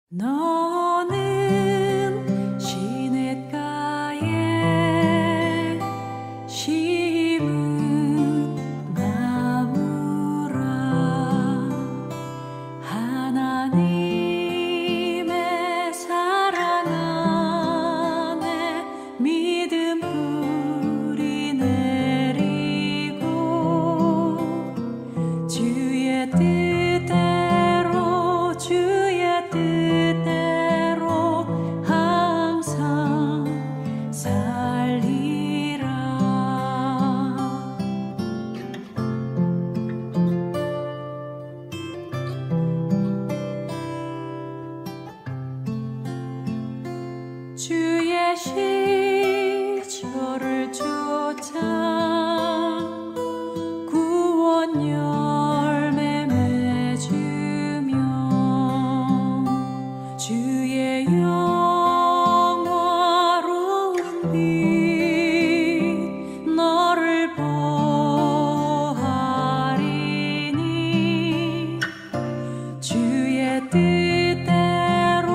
너는 시냇가에 심은 나무라. 하나님의 사랑 안에 믿음 뿌리 내리고 주의 뜻대로 항상 살리라. 주의 시초를 쫓아 구원 열매 맺으며 주의 영화로운 빛 너를 보하리니 주의 뜻대로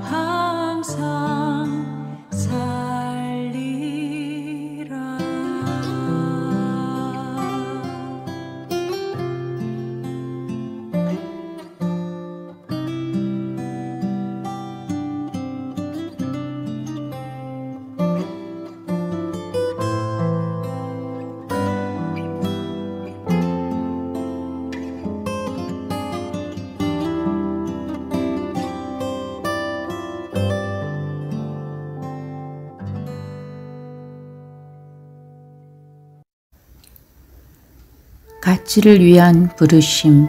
항상 살리라. 가치를 위한 부르심.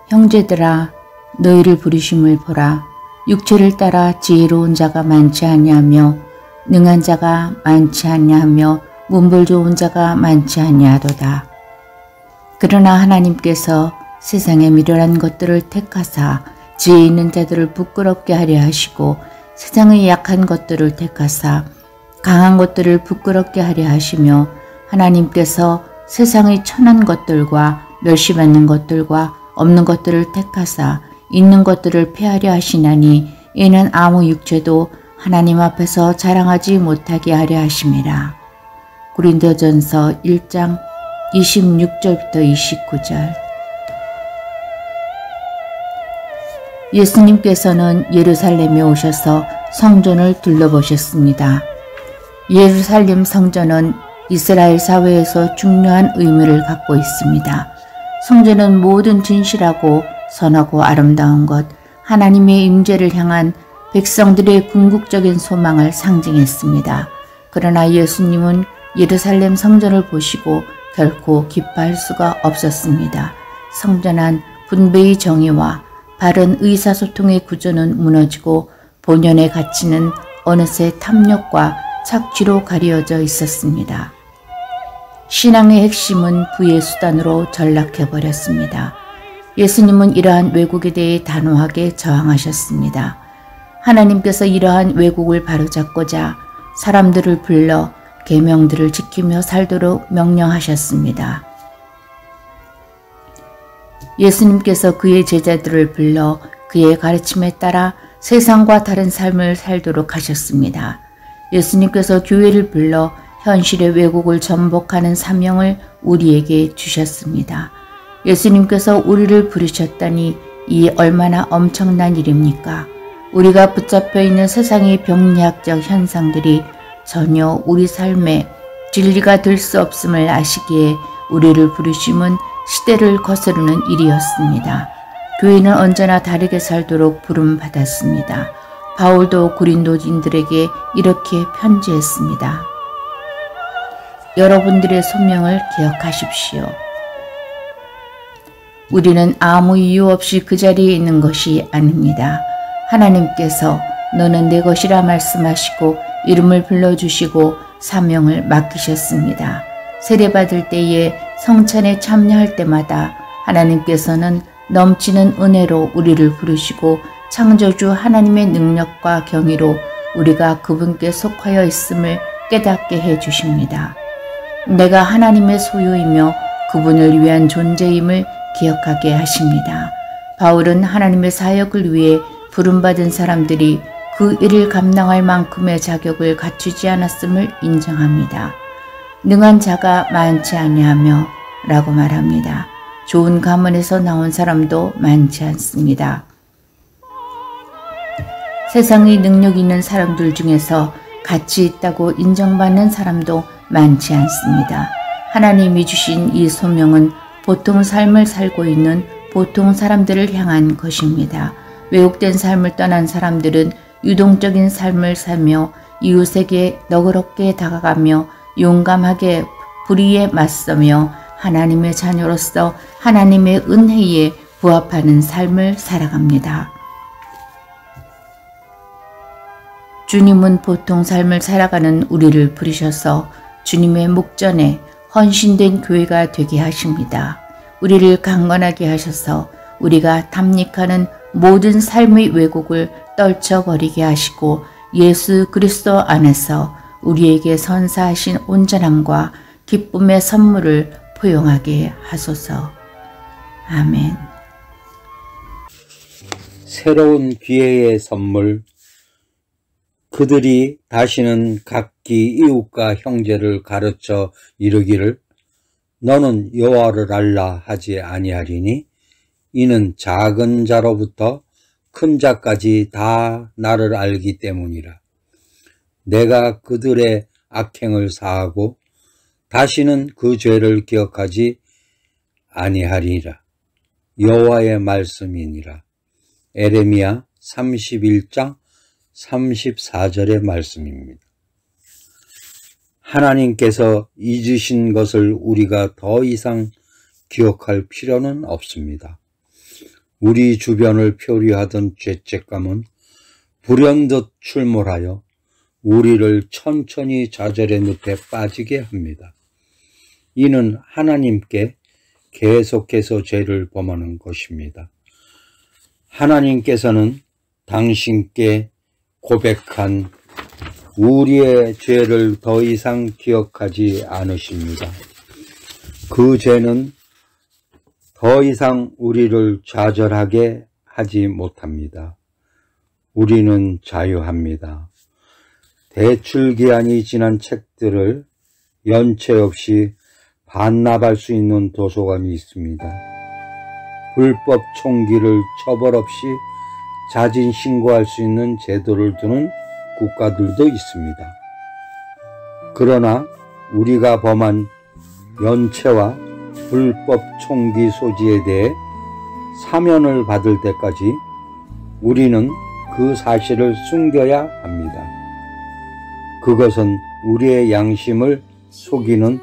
형제들아, 너희를 부르심을 보라. 육체를 따라 지혜로운 자가 많지 아니하며 능한 자가 많지 아니하며 문벌 좋은 자가 많지 아니하도다. 그러나 하나님께서 세상의 미련한 것들을 택하사 지혜 있는 자들을 부끄럽게 하려 하시고 세상의 약한 것들을 택하사 강한 것들을 부끄럽게 하려 하시며 하나님께서 세상의 천한 것들과 멸시받는 것들과 없는 것들을 택하사 있는 것들을 폐하려 하시나니 이는 아무 육체도 하나님 앞에서 자랑하지 못하게 하려 하심이라. 고린도전서 1장 26절부터 29절. 예수님께서는 예루살렘에 오셔서 성전을 둘러보셨습니다. 예루살렘 성전은 이스라엘 사회에서 중요한 의미를 갖고 있습니다. 성전은 모든 진실하고 선하고 아름다운 것, 하나님의 임재를 향한 백성들의 궁극적인 소망을 상징했습니다. 그러나 예수님은 예루살렘 성전을 보시고 결코 기뻐할 수가 없었습니다. 성전 안 분배의 정의와 바른 의사소통의 구조는 무너지고 본연의 가치는 어느새 탐욕과 착취로 가려져 있었습니다. 신앙의 핵심은 부의 수단으로 전락해버렸습니다. 예수님은 이러한 왜곡에 대해 단호하게 저항하셨습니다. 하나님께서 이러한 왜곡을 바로잡고자 사람들을 불러 계명들을 지키며 살도록 명령하셨습니다. 예수님께서 그의 제자들을 불러 그의 가르침에 따라 세상과 다른 삶을 살도록 하셨습니다. 예수님께서 교회를 불러 현실의 왜곡을 전복하는 사명을 우리에게 주셨습니다. 예수님께서 우리를 부르셨다니 이 얼마나 엄청난 일입니까? 우리가 붙잡혀 있는 세상의 병리학적 현상들이 전혀 우리 삶의 진리가 될 수 없음을 아시기에 우리를 부르심은 시대를 거스르는 일이었습니다. 교회는 언제나 다르게 살도록 부름받았습니다. 바울도 고린도인들에게 이렇게 편지했습니다. 여러분들의 소명을 기억하십시오. 우리는 아무 이유 없이 그 자리에 있는 것이 아닙니다. 하나님께서 너는 내 것이라 말씀하시고 이름을 불러주시고 사명을 맡기셨습니다. 세례받을 때에 성찬에 참여할 때마다 하나님께서는 넘치는 은혜로 우리를 부르시고 창조주 하나님의 능력과 경의로 우리가 그분께 속하여 있음을 깨닫게 해주십니다. 내가 하나님의 소유이며 그분을 위한 존재임을 기억하게 하십니다. 바울은 하나님의 사역을 위해 부름받은 사람들이 그 일을 감당할 만큼의 자격을 갖추지 않았음을 인정합니다. 능한 자가 많지 아니하며 라고 말합니다. 좋은 가문에서 나온 사람도 많지 않습니다. 세상의 능력 있는 사람들 중에서 가치 있다고 인정받는 사람도 많지 않습니다. 하나님이 주신 이 소명은 보통 삶을 살고 있는 보통 사람들을 향한 것입니다. 왜곡된 삶을 떠난 사람들은 유동적인 삶을 살며 이웃에게 너그럽게 다가가며 용감하게 불의에 맞서며 하나님의 자녀로서 하나님의 은혜에 부합하는 삶을 살아갑니다. 주님은 보통 삶을 살아가는 우리를 부르셔서 주님의 목전에 헌신된 교회가 되게 하십니다. 우리를 강건하게 하셔서 우리가 탐닉하는 모든 삶의 왜곡을 떨쳐버리게 하시고 예수 그리스도 안에서 우리에게 선사하신 온전함과 기쁨의 선물을 포용하게 하소서. 아멘. 새로운 기회의 선물. 그들이 다시는 각기 이웃과 형제를 가르쳐 이르기를 너는 여호와를 알라 하지 아니하리니 이는 작은 자로부터 큰 자까지 다 나를 알기 때문이라. 내가 그들의 악행을 사하고 다시는 그 죄를 기억하지 아니하리라. 여호와의 말씀이니라. 에레미야 31장 34절의 말씀입니다. 하나님께서 잊으신 것을 우리가 더 이상 기억할 필요는 없습니다. 우리 주변을 표류하던 죄책감은 불현듯 출몰하여 우리를 천천히 좌절의 늪에 빠지게 합니다. 이는 하나님께 계속해서 죄를 범하는 것입니다. 하나님께서는 당신께 고백한 우리의 죄를 더 이상 기억하지 않으십니다. 그 죄는 더 이상 우리를 좌절하게 하지 못합니다. 우리는 자유합니다. 대출기한이 지난 책들을 연체 없이 반납할 수 있는 도서관이 있습니다. 불법 총기를 처벌 없이 자진 신고할 수 있는 제도를 두는 국가들도 있습니다. 그러나 우리가 범한 연체와 불법 총기 소지에 대해 사면을 받을 때까지 우리는 그 사실을 숨겨야 합니다. 그것은 우리의 양심을 속이는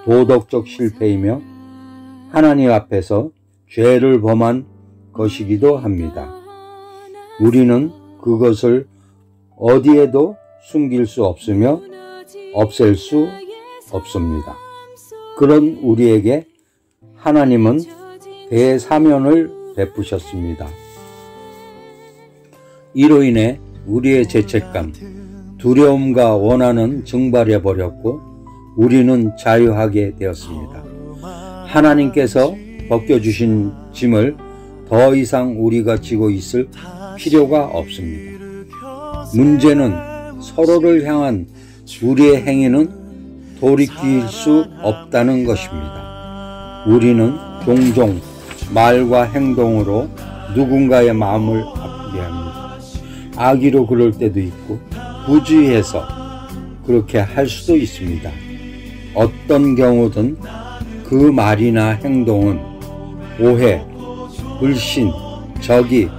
도덕적 실패이며 하나님 앞에서 죄를 범한 것이기도 합니다. 우리는 그것을 어디에도 숨길 수 없으며 없앨 수 없습니다. 그런 우리에게 하나님은 대사면을 베푸셨습니다. 이로 인해 우리의 죄책감, 두려움과 원한은 증발해 버렸고 우리는 자유하게 되었습니다. 하나님께서 벗겨주신 짐을 더 이상 우리가 지고 있을 필요가 없습니다. 문제는 서로를 향한 우리의 행위는 돌이킬 수 없다는 것입니다. 우리는 종종 말과 행동으로 누군가의 마음을 아프게 합니다. 악의로 그럴 때도 있고 부주의해서 그렇게 할 수도 있습니다. 어떤 경우든 그 말이나 행동은 오해, 불신, 적이,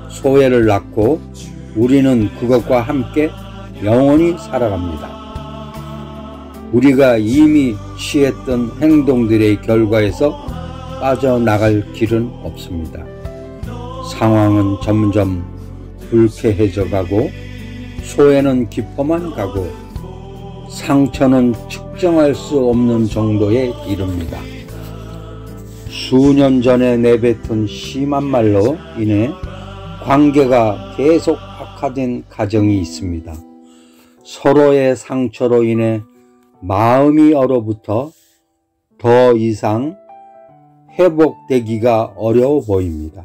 소외를 낳고 우리는 그것과 함께 영원히 살아갑니다. 우리가 이미 취했던 행동들의 결과에서 빠져나갈 길은 없습니다. 상황은 점점 불쾌해져 가고 소외는 깊어만 가고 상처는 측정할 수 없는 정도에 이릅니다. 수년 전에 내뱉은 심한 말로 인해 관계가 계속 악화된 가정이 있습니다. 서로의 상처로 인해 마음이 얼어붙어 더 이상 회복되기가 어려워 보입니다.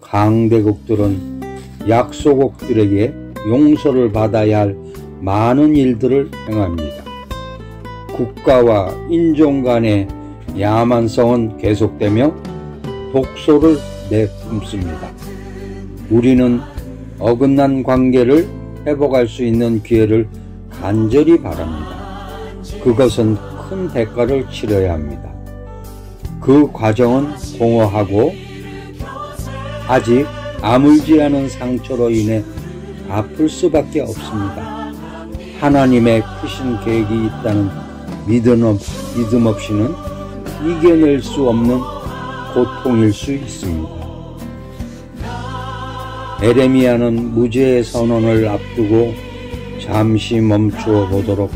강대국들은 약소국들에게 용서를 받아야 할 많은 일들을 행합니다. 국가와 인종 간의 야만성은 계속되며 독소를 내뿜습니다. 우리는 어긋난 관계를 회복할 수 있는 기회를 간절히 바랍니다. 그것은 큰 대가를 치러야 합니다. 그 과정은 공허하고 아직 아물지 않은 상처로 인해 아플 수밖에 없습니다. 하나님의 크신 계획이 있다는 믿음 없이는 이겨낼 수 없는 고통일 수 있습니다. 에레미야는 무죄의 선언을 앞두고 잠시 멈추어 보도록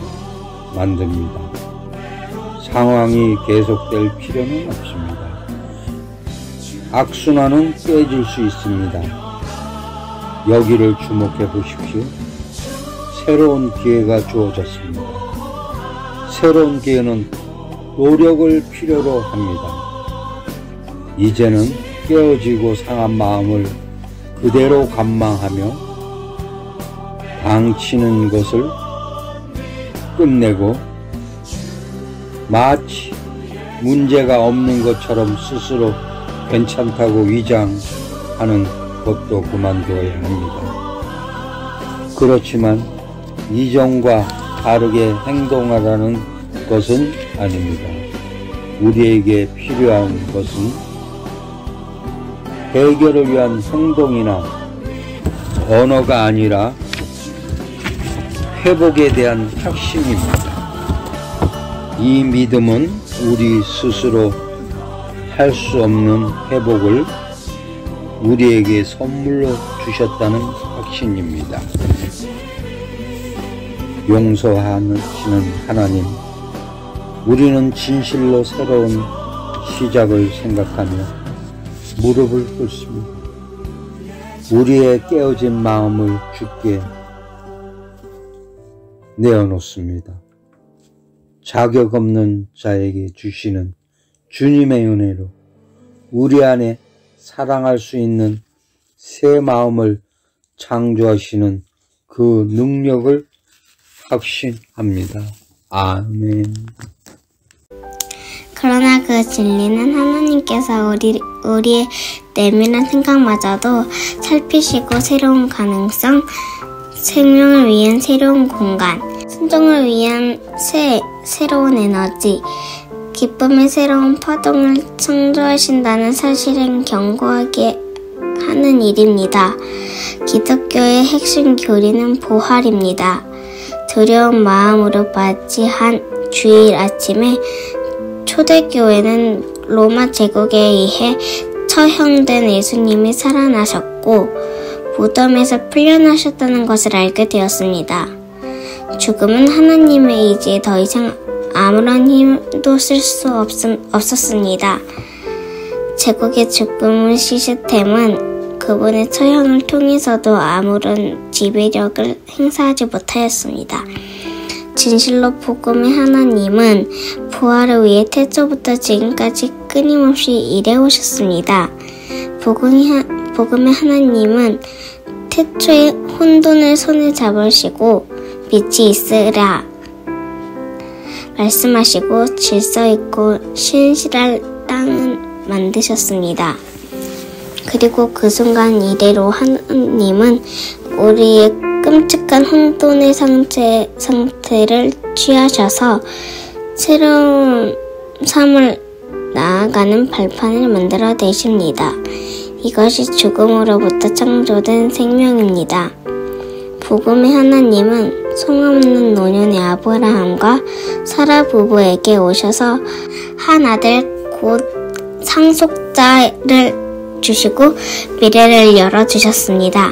만듭니다. 상황이 계속될 필요는 없습니다. 악순환은 깨질 수 있습니다. 여기를 주목해 보십시오. 새로운 기회가 주어졌습니다. 새로운 기회는 노력을 필요로 합니다. 이제는 깨어지고 상한 마음을 그대로 감망하며 당치는 것을 끝내고 마치 문제가 없는 것처럼 스스로 괜찮다고 위장하는 것도 그만두어야 합니다. 그렇지만 이전과 다르게 행동하라는 것은 아닙니다. 우리에게 필요한 것은 해결을 위한 행동이나 언어가 아니라 회복에 대한 확신입니다. 이 믿음은 우리 스스로 할 수 없는 회복을 우리에게 선물로 주셨다는 확신입니다. 용서하시는 하나님, 우리는 진실로 새로운 시작을 생각하며 무릎을 꿇습니다. 우리의 깨어진 마음을 주께 내어놓습니다. 자격 없는 자에게 주시는 주님의 은혜로 우리 안에 사랑할 수 있는 새 마음을 창조하시는 그 능력을 확신합니다. 아멘. 그러나 그 진리는 하나님께서 우리의 내면한 생각마저도 살피시고 새로운 가능성, 생명을 위한 새로운 공간, 순종을 위한 새로운 에너지, 기쁨의 새로운 파동을 창조하신다는 사실은 경고하게 하는 일입니다. 기독교의 핵심 교리는 부활입니다. 두려운 마음으로 맞이한 주일 아침에 초대교회는 로마 제국에 의해 처형된 예수님이 살아나셨고 무덤에서 풀려나셨다는 것을 알게 되었습니다. 죽음은 하나님의 이제 더 이상 아무런 힘도 쓸 수 없었습니다. 제국의 죽음의 시스템은 그분의 처형을 통해서도 아무런 지배력을 행사하지 못하였습니다. 진실로 복음의 하나님은 부활을 위해 태초부터 지금까지 끊임없이 일해오셨습니다. 복음의 하나님은 태초에 혼돈을 손에 잡으시고 빛이 있으라 말씀하시고 질서 있고 신실할 땅을 만드셨습니다. 그리고 그 순간 이래로 하나님은 우리의 끔찍한 혼돈의 상태를 취하셔서 새로운 삶을 나아가는 발판을 만들어 내십니다. 이것이 죽음으로부터 창조된 생명입니다. 복음의 하나님은 성없는 노년의 아브라함과 사라 부부에게 오셔서 한 아들 곧 상속자를 주시고 미래를 열어주셨습니다.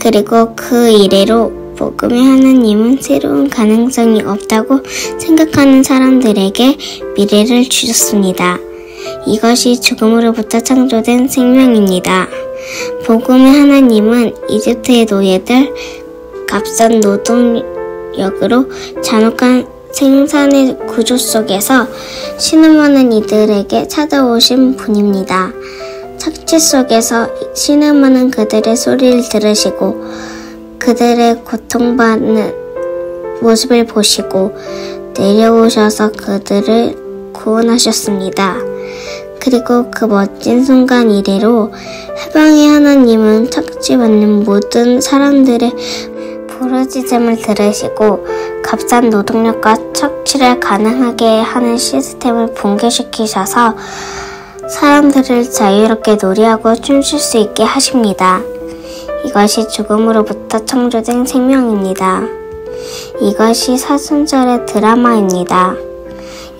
그리고 그 이래로 복음의 하나님은 새로운 가능성이 없다고 생각하는 사람들에게 미래를 주셨습니다. 이것이 죽음으로부터 창조된 생명입니다. 복음의 하나님은 이집트의 노예들 값싼 노동력으로 잔혹한 생산의 구조 속에서 신음하는 이들에게 찾아오신 분입니다. 착취 속에서 신음하는 그들의 소리를 들으시고 그들의 고통받는 모습을 보시고 내려오셔서 그들을 구원하셨습니다. 그리고 그 멋진 순간 이래로 해방의 하나님은 착취받는 모든 사람들의 부르짖음을 들으시고 값싼 노동력과 착취를 가능하게 하는 시스템을 붕괴시키셔서 사람들을 자유롭게 놀이하고 춤출 수 있게 하십니다. 이것이 죽음으로부터 창조된 생명입니다. 이것이 사순절의 드라마입니다.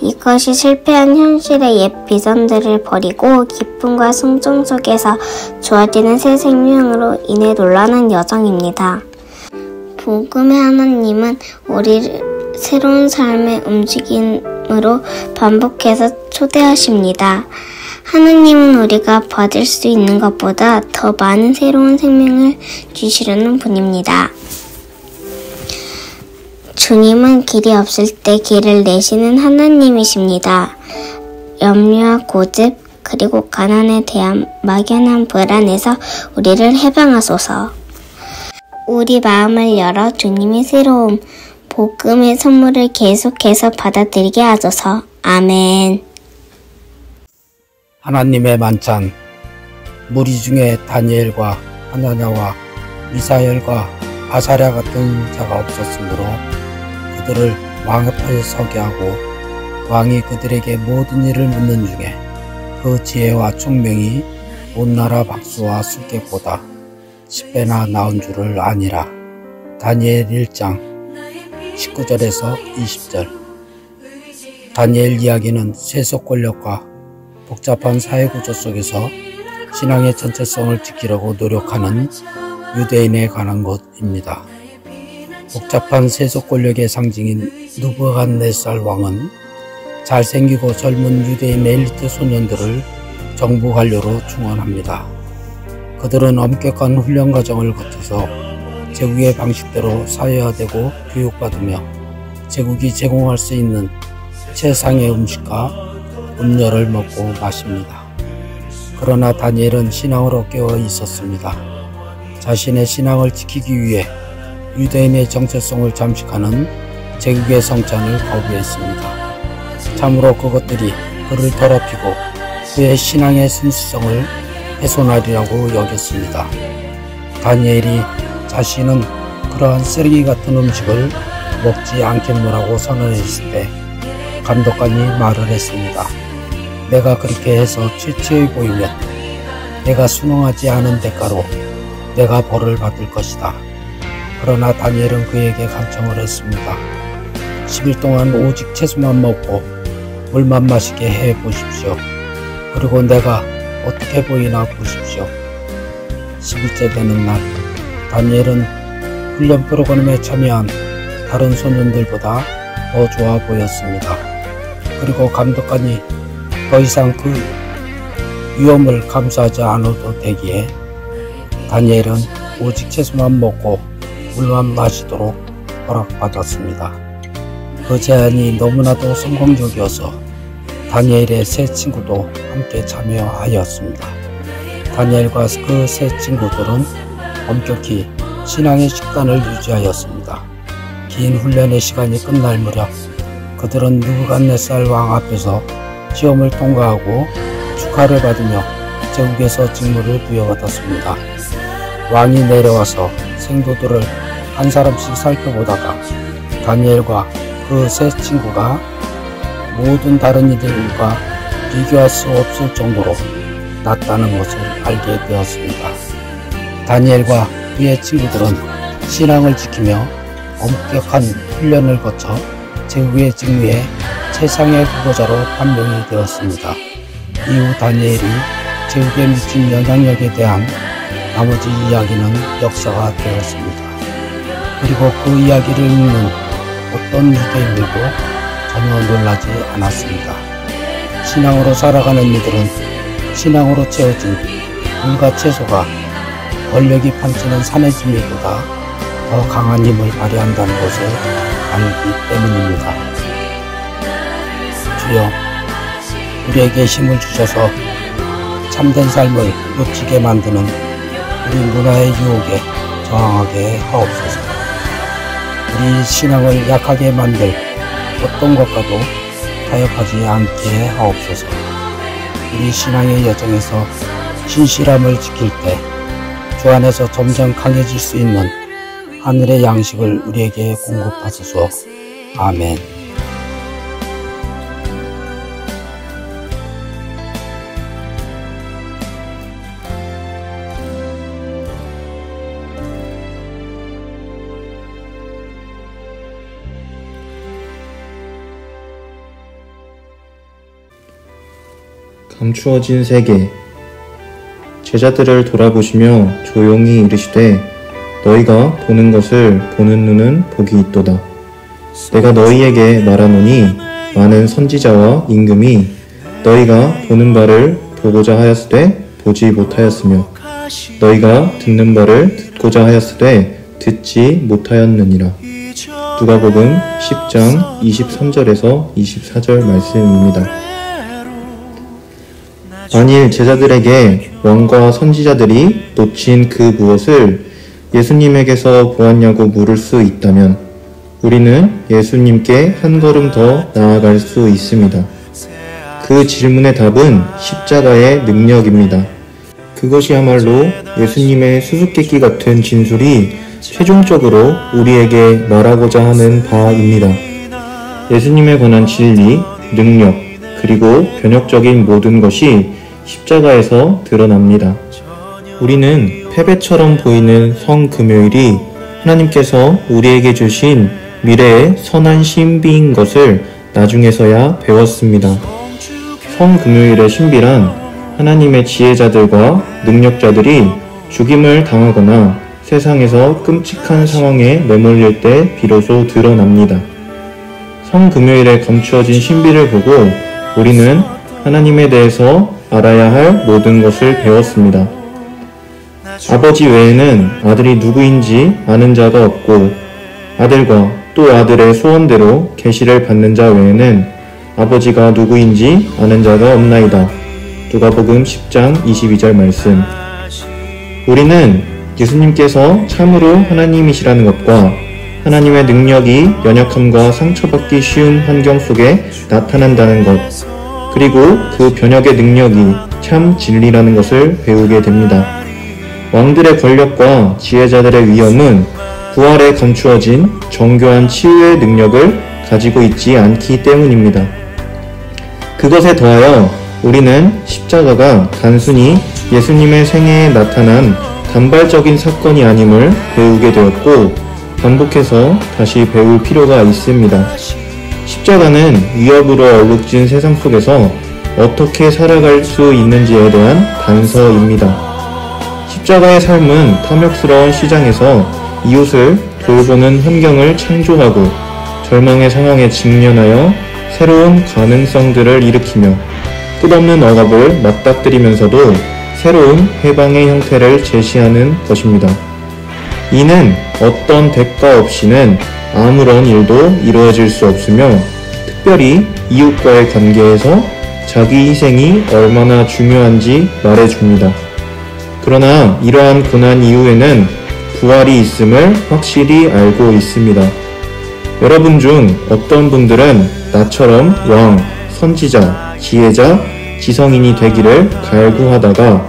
이것이 실패한 현실의 옛 비전들을 버리고 기쁨과 순종 속에서 주어지는 새 생명으로 인해 놀라는 여정입니다. 복음의 하나님은 우리를 새로운 삶의 움직임으로 반복해서 초대하십니다. 하나님은 우리가 받을 수 있는 것보다 더 많은 새로운 생명을 주시려는 분입니다. 주님은 길이 없을 때 길을 내시는 하나님이십니다. 염려와 고집 그리고 가난에 대한 막연한 불안에서 우리를 해방하소서. 우리 마음을 열어 주님의 새로움, 복음의 선물을 계속해서 받아들이게 하소서. 아멘. 하나님의 만찬. 무리 중에 다니엘과 하나냐와 미사엘과 아사랴 같은 자가 없었으므로 그들을 왕 앞에 서게 하고 왕이 그들에게 모든 일을 묻는 중에 그 지혜와 총명이 온 나라 박수와 술객보다 10배나 나은 줄을 아니라. 다니엘 1장 19절에서 20절. 다니엘 이야기는 세속 권력과 복잡한 사회구조 속에서 신앙의 전체성을 지키려고 노력하는 유대인에 관한 것입니다. 복잡한 세속 권력의 상징인 느부갓네살 왕은 잘생기고 젊은 유대인 엘리트 소년들을 정부 관료로 충원합니다. 그들은 엄격한 훈련 과정을 거쳐서 제국의 방식대로 사회화되고 교육받으며 제국이 제공할 수 있는 최상의 음식과 음료를 먹고 마십니다. 그러나 다니엘은 신앙으로 깨어 있었습니다. 자신의 신앙을 지키기 위해 유대인의 정체성을 잠식하는 제국의 성찬을 거부했습니다. 참으로 그것들이 그를 더럽히고 그의 신앙의 순수성을 훼손하리라고 여겼습니다. 다니엘이 자신은 그러한 쓰레기 같은 음식을 먹지 않겠노라고 선언했을 때 감독관이 말을 했습니다. 내가 그렇게 해서 최초해 보이면 내가 순응하지 않은 대가로 내가 벌을 받을 것이다. 그러나 다니엘은 그에게 간청을 했습니다. 10일 동안 오직 채소만 먹고 물만 마시게 해 보십시오. 그리고 내가 어떻게 보이나 보십시오. 10일째 되는 날 다니엘은 훈련 프로그램에 참여한 다른 소년들보다 더 좋아 보였습니다. 그리고 감독관이 더 이상 그 위험을 감수하지 않아도 되기에 다니엘은 오직 채소만 먹고 물만 마시도록 허락받았습니다. 그 제안이 너무나도 성공적이어서 다니엘의 세 친구도 함께 참여하였습니다. 다니엘과 그 세 친구들은 엄격히 신앙의 식단을 유지하였습니다. 긴 훈련의 시간이 끝날 무렵 그들은 느부갓네살 왕 앞에서 시험을 통과하고 축하를 받으며 제국에서 직무를 부여받았습니다. 왕이 내려와서 생도들을 한 사람씩 살펴보다가 다니엘과 그 세 친구가 모든 다른 이들과 비교할 수 없을 정도로 낫다는 것을 알게 되었습니다. 다니엘과 그의 친구들은 신앙을 지키며 엄격한 훈련을 거쳐 제국의 직무에 최상의 후보자로 판명이 되었습니다. 이후 다니엘이 제국에 미친 영향력에 대한 나머지 이야기는 역사가 되었습니다. 그리고 그 이야기를 읽는 어떤 유대인들도 전혀 놀라지 않았습니다. 신앙으로 살아가는 이들은 신앙으로 채워진 물과 채소가 권력이 판치는 산의 진미보다 더 강한 힘을 발휘한다는 것을 알기 때문입니다. 주여, 우리에게 힘을 주셔서 참된 삶을 놓치게 만드는 우리 문화의 유혹에 저항하게 하옵소서. 우리 신앙을 약하게 만들 어떤 것과도 타협하지 않게 하옵소서. 우리 신앙의 여정에서 신실함을 지킬 때 주 안에서 점점 강해질 수 있는 하늘의 양식을 우리에게 공급하소서. 아멘. 감추어진 세계. 제자들을 돌아보시며 조용히 이르시되 너희가 보는 것을 보는 눈은 복이 있도다. 내가 너희에게 말하노니 많은 선지자와 임금이 너희가 보는 바를 보고자 하였으되 보지 못하였으며 너희가 듣는 바를 듣고자 하였으되 듣지 못하였느니라. 누가복음 10장 23절에서 24절 말씀입니다. 만일 제자들에게 왕과 선지자들이 놓친 그 무엇을 예수님에게서 보았냐고 물을 수 있다면 우리는 예수님께 한 걸음 더 나아갈 수 있습니다. 그 질문의 답은 십자가의 능력입니다. 그것이야말로 예수님의 수수께끼 같은 진술이 최종적으로 우리에게 말하고자 하는 바입니다. 예수님에 관한 진리, 능력, 그리고 변혁적인 모든 것이 십자가에서 드러납니다. 우리는 패배처럼 보이는 성금요일이 하나님께서 우리에게 주신 미래의 선한 신비인 것을 나중에서야 배웠습니다. 성금요일의 신비란 하나님의 지혜자들과 능력자들이 죽임을 당하거나 세상에서 끔찍한 상황에 내몰릴 때 비로소 드러납니다. 성금요일에 감추어진 신비를 보고 우리는 하나님에 대해서 알아야 할 모든 것을 배웠습니다. 아버지 외에는 아들이 누구인지 아는 자가 없고 아들과 또 아들의 소원대로 계시를 받는 자 외에는 아버지가 누구인지 아는 자가 없나이다. 누가복음 10장 22절 말씀. 우리는 예수님께서 참으로 하나님이시라는 것과 하나님의 능력이 연약함과 상처받기 쉬운 환경 속에 나타난다는 것, 그리고 그 변혁의 능력이 참 진리라는 것을 배우게 됩니다. 왕들의 권력과 지혜자들의 위엄은 부활에 감추어진 정교한 치유의 능력을 가지고 있지 않기 때문입니다. 그것에 더하여 우리는 십자가가 단순히 예수님의 생애에 나타난 단발적인 사건이 아님을 배우게 되었고 반복해서 다시 배울 필요가 있습니다. 십자가는 위협으로 얼룩진 세상 속에서 어떻게 살아갈 수 있는지에 대한 단서입니다. 십자가의 삶은 탐욕스러운 시장에서 이웃을 돌보는 환경을 창조하고 절망의 상황에 직면하여 새로운 가능성들을 일으키며 끝없는 억압을 맞닥뜨리면서도 새로운 해방의 형태를 제시하는 것입니다. 이는 어떤 대가 없이는 아무런 일도 이루어질 수 없으며 특별히 이웃과의 관계에서 자기 희생이 얼마나 중요한지 말해줍니다. 그러나 이러한 고난 이후에는 부활이 있음을 확실히 알고 있습니다. 여러분 중 어떤 분들은 나처럼 왕, 선지자, 지혜자, 지성인이 되기를 갈구하다가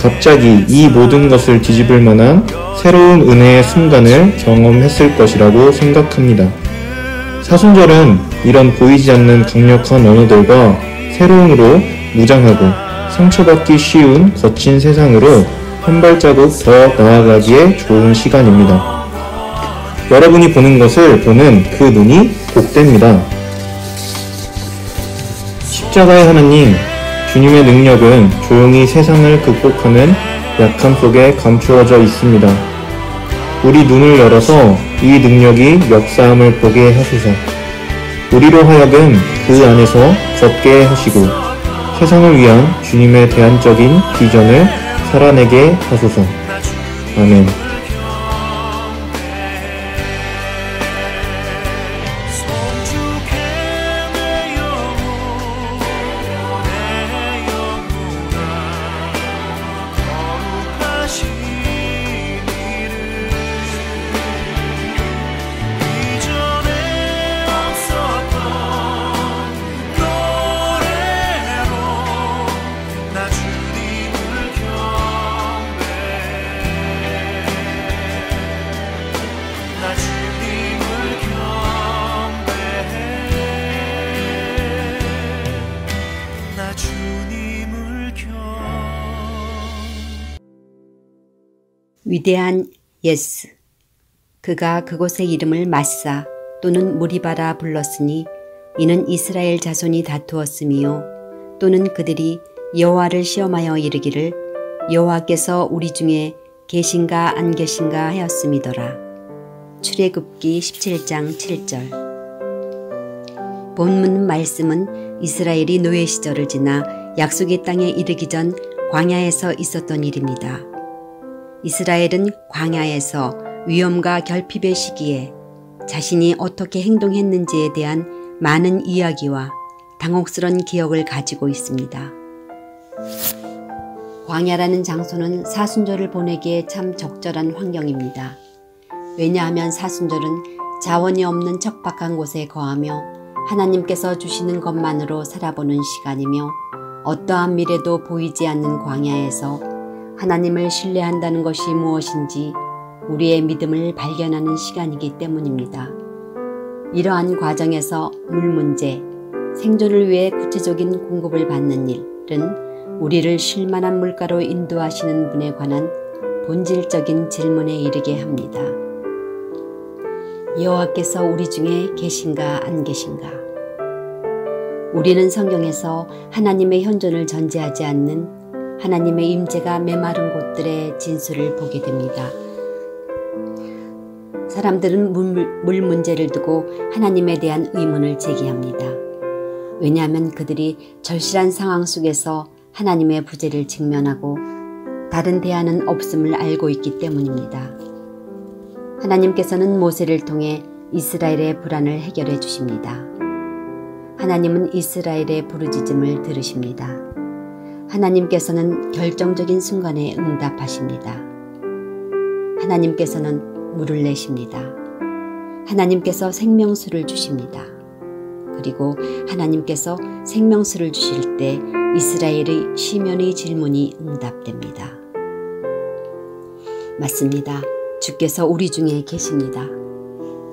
갑자기 이 모든 것을 뒤집을 만한 새로운 은혜의 순간을 경험했을 것이라고 생각합니다. 사순절은 이런 보이지 않는 강력한 언어들과 새로움으로 무장하고 상처받기 쉬운 거친 세상으로 한 발자국 더 나아가기에 좋은 시간입니다. 여러분이 보는 것을 보는 그 눈이 복됩니다. 십자가의 하나님, 주님의 능력은 조용히 세상을 극복하는 약함 속에 감추어져 있습니다. 우리 눈을 열어서 이 능력이 역사함을 보게 하소서. 우리로 하여금 그 안에서 걷게 하시고 세상을 위한 주님의 대안적인 비전을 살아내게 하소서. 아멘. 성주께 내 영혼 위대한 예스. 그가 그곳의 이름을 마사 또는 무리바라 불렀으니 이는 이스라엘 자손이 다투었으며 또는 그들이 여호와를 시험하여 이르기를 여호와께서 우리 중에 계신가 안 계신가 하였음이더라. 출애굽기 17장 7절. 본문 말씀은 이스라엘이 노예 시절을 지나 약속의 땅에 이르기 전 광야에서 있었던 일입니다. 이스라엘은 광야에서 위험과 결핍의 시기에 자신이 어떻게 행동했는지에 대한 많은 이야기와 당혹스러운 기억을 가지고 있습니다. 광야라는 장소는 사순절을 보내기에 참 적절한 환경입니다. 왜냐하면 사순절은 자원이 없는 척박한 곳에 거하며 하나님께서 주시는 것만으로 살아보는 시간이며 어떠한 미래도 보이지 않는 광야에서 하나님을 신뢰한다는 것이 무엇인지 우리의 믿음을 발견하는 시간이기 때문입니다. 이러한 과정에서 물 문제, 생존을 위해 구체적인 공급을 받는 일은 우리를 쉴만한 물가로 인도하시는 분에 관한 본질적인 질문에 이르게 합니다. 여호와께서 우리 중에 계신가 안 계신가? 우리는 성경에서 하나님의 현존을 전제하지 않는 하나님의 임재가 메마른 곳들의 진수를 보게 됩니다. 사람들은 물 문제를 두고 하나님에 대한 의문을 제기합니다. 왜냐하면 그들이 절실한 상황 속에서 하나님의 부재를 직면하고 다른 대안은 없음을 알고 있기 때문입니다. 하나님께서는 모세를 통해 이스라엘의 불안을 해결해 주십니다. 하나님은 이스라엘의 부르짖음을 들으십니다. 하나님께서는 결정적인 순간에 응답하십니다. 하나님께서는 물을 내십니다. 하나님께서 생명수를 주십니다. 그리고 하나님께서 생명수를 주실 때 이스라엘의 시면의 질문이 응답됩니다. 맞습니다. 주께서 우리 중에 계십니다.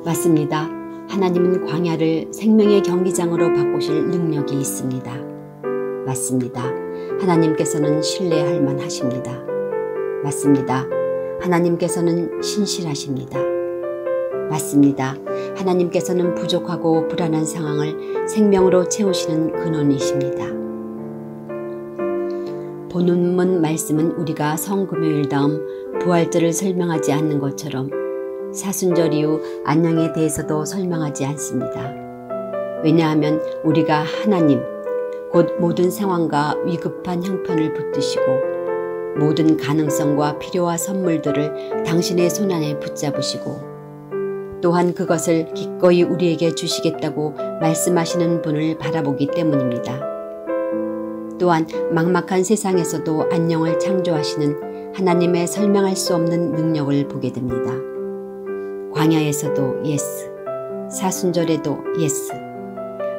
맞습니다. 하나님은 광야를 생명의 경기장으로 바꾸실 능력이 있습니다. 맞습니다. 하나님께서는 신뢰할 만하십니다. 맞습니다. 하나님께서는 신실하십니다. 맞습니다. 하나님께서는 부족하고 불안한 상황을 생명으로 채우시는 근원이십니다. 본문 말씀은 우리가 성금요일 다음 부활절을 설명하지 않는 것처럼 사순절 이후 안녕에 대해서도 설명하지 않습니다. 왜냐하면 우리가 하나님, 곧 모든 상황과 위급한 형편을 붙드시고 모든 가능성과 필요와 선물들을 당신의 손안에 붙잡으시고 또한 그것을 기꺼이 우리에게 주시겠다고 말씀하시는 분을 바라보기 때문입니다. 또한 막막한 세상에서도 안녕을 창조하시는 하나님의 설명할 수 없는 능력을 보게 됩니다. 광야에서도 예스, 사순절에도 예스,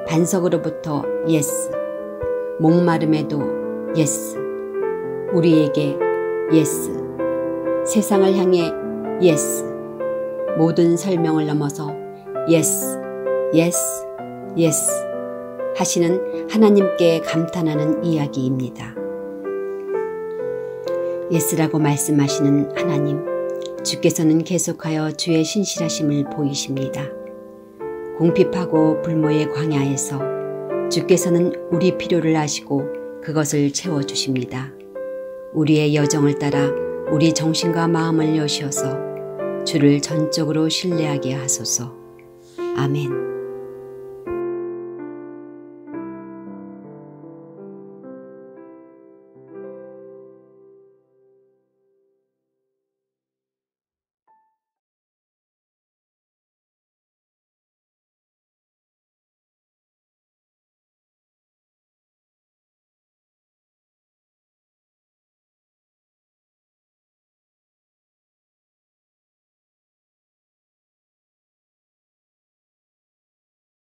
반석으로부터 예스, 목마름에도 예스, 우리에게 예스, 세상을 향해 예스, 모든 설명을 넘어서 예스, 예스, 예스 하시는 하나님께 감탄하는 이야기입니다. 예스라고 말씀하시는 하나님, 주께서는 계속하여 주의 신실하심을 보이십니다. 궁핍하고 불모의 광야에서 주께서는 우리 필요를 아시고 그것을 채워주십니다. 우리의 여정을 따라 우리 정신과 마음을 여시어서 주를 전적으로 신뢰하게 하소서. 아멘.